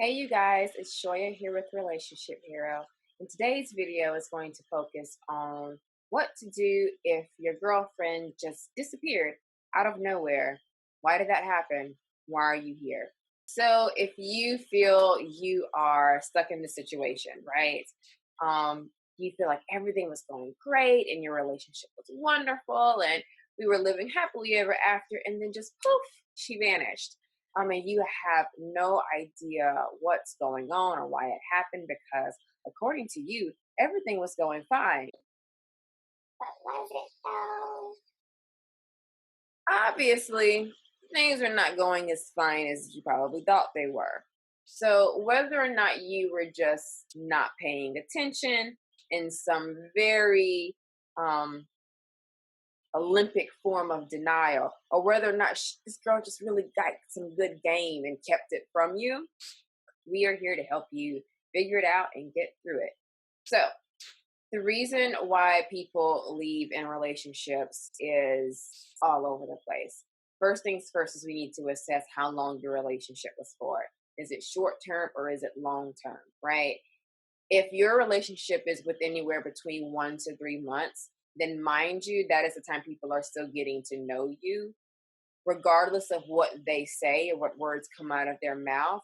Hey you guys, it's Shoya here with Relationship Hero. And today's video is going to focus on what to do if your girlfriend just disappeared out of nowhere. Why did that happen? Why are you here? So if you feel you are stuck in this situation, right? You feel like everything was going great and your relationship was wonderful and we were living happily ever after, and then just poof, she vanished. I mean, you have no idea what's going on or why it happened because, according to you, everything was going fine. But was it though? Obviously, things are not going as fine as you probably thought they were. So, whether or not you were just not paying attention in some very um, Olympic form of denial, or whether or not this girl just really got some good game and kept it from you, we are here to help you figure it out and get through it. So, the reason why people leave in relationships is all over the place. First things first is we need to assess how long your relationship was for. Is it short term or is it long term, right? If your relationship is with anywhere between 1 to 3 months, then mind you, that is the time people are still getting to know you regardless of what they say or what words come out of their mouth.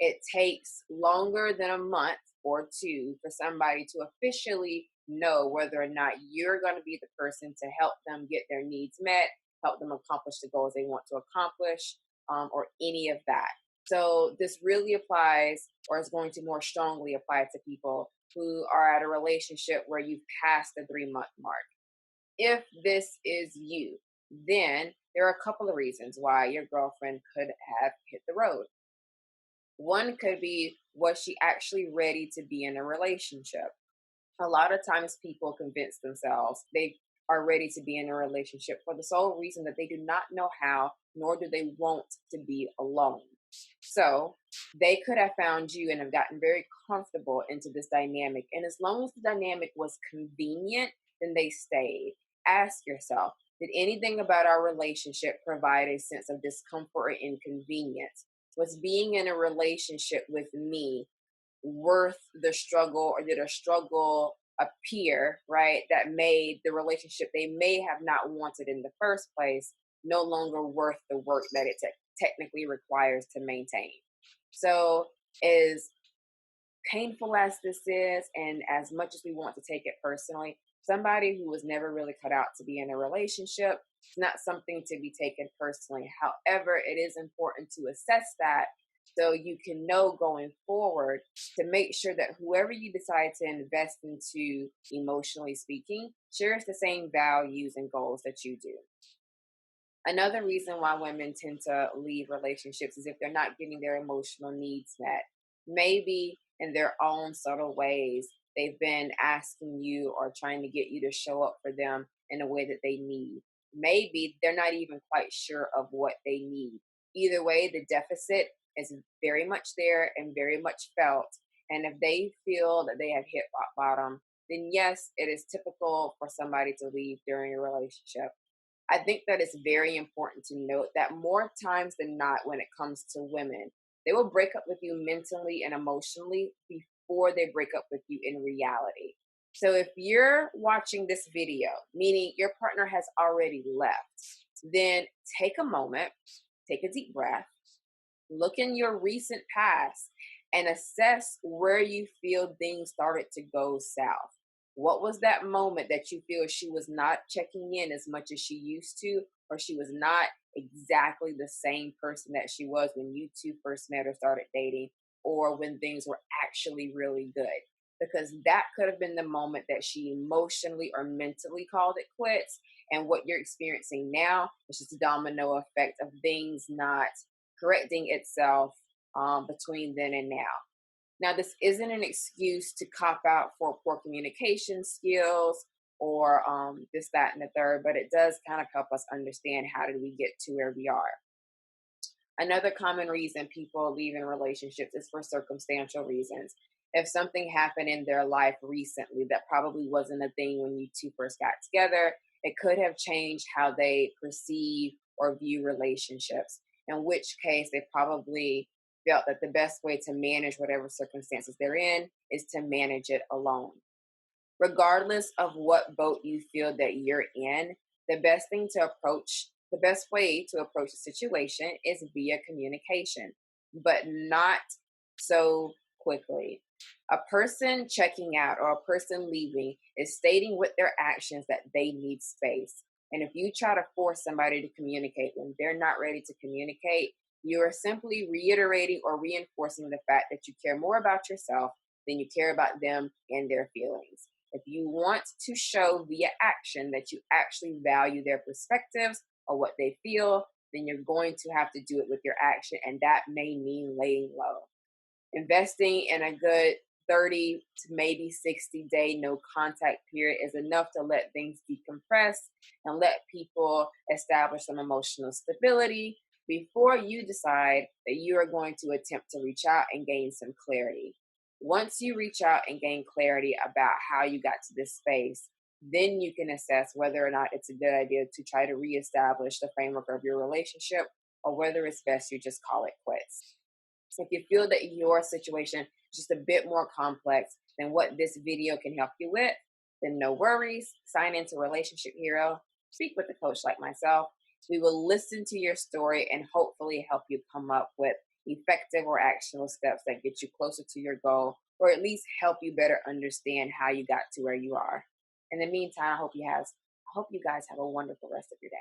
It takes longer than a month or two for somebody to officially know whether or not you're going to be the person to help them get their needs met, help them accomplish the goals they want to accomplish, or any of that. So, this really applies, or is going to more strongly apply to people who are at a relationship where you've passed the 3 month mark. If this is you, then there are a couple of reasons why your girlfriend could have hit the road. One could be, was she actually ready to be in a relationship? A lot of times people convince themselves they are ready to be in a relationship for the sole reason that they do not know how, nor do they want to be alone. So they could have found you and have gotten very comfortable into this dynamic. And as long as the dynamic was convenient, then they stayed. Ask yourself, did anything about our relationship provide a sense of discomfort or inconvenience? Was being in a relationship with me worth the struggle, or did a struggle appear, right, that made the relationship they may have not wanted in the first place no longer worth the work that it technically requires to maintain? So, as painful as this is, and as much as we want to take it personally, somebody who was never really cut out to be in a relationship, it's not something to be taken personally. However, it is important to assess that so you can know going forward to make sure that whoever you decide to invest into, emotionally speaking, shares the same values and goals that you do. Another reason why women tend to leave relationships is if they're not getting their emotional needs met. Maybe in their own subtle ways, they've been asking you or trying to get you to show up for them in a way that they need. Maybe they're not even quite sure of what they need. Either way, the deficit is very much there and very much felt. And if they feel that they have hit rock bottom, then yes, it is typical for somebody to leave during a relationship. I think that it's very important to note that more times than not, when it comes to women, they will break up with you mentally and emotionally before they break up with you in reality. So if you're watching this video, meaning your partner has already left, then take a moment, take a deep breath, look in your recent past, and assess where you feel things started to go south. What was that moment that you feel she was not checking in as much as she used to, or she was not exactly the same person that she was when you two first met or started dating, or when things were actually really good? Because that could have been the moment that she emotionally or mentally called it quits. And what you're experiencing now is just a domino effect of things not correcting itself between then and now. Now, this isn't an excuse to cop out for poor communication skills or this, that, and the third, but it does kind of help us understand how did we get to where we are. Another common reason people leave in relationships is for circumstantial reasons. If something happened in their life recently that probably wasn't a thing when you two first got together, it could have changed how they perceive or view relationships, in which case they probably felt that the best way to manage whatever circumstances they're in is to manage it alone. Regardless of what boat you feel that you're in, the best way to approach the situation is via communication, but not so quickly. A person checking out or a person leaving is stating with their actions that they need space. And if you try to force somebody to communicate when they're not ready to communicate, you are simply reiterating or reinforcing the fact that you care more about yourself than you care about them and their feelings. If you want to show via action that you actually value their perspectives or what they feel, then you're going to have to do it with your action, and that may mean laying low. Investing in a good 30 to maybe 60-day no contact period is enough to let things decompress and let people establish some emotional stability before you decide that you are going to attempt to reach out and gain some clarity. Once you reach out and gain clarity about how you got to this space, then you can assess whether or not it's a good idea to try to reestablish the framework of your relationship or whether it's best you just call it quits. So if you feel that your situation is just a bit more complex than what this video can help you with, then no worries. Sign into Relationship Hero. Speak with a coach like myself. We will listen to your story and hopefully help you come up with effective or actionable steps that get you closer to your goal, or at least help you better understand how you got to where you are. In the meantime, I hope you guys have a wonderful rest of your day.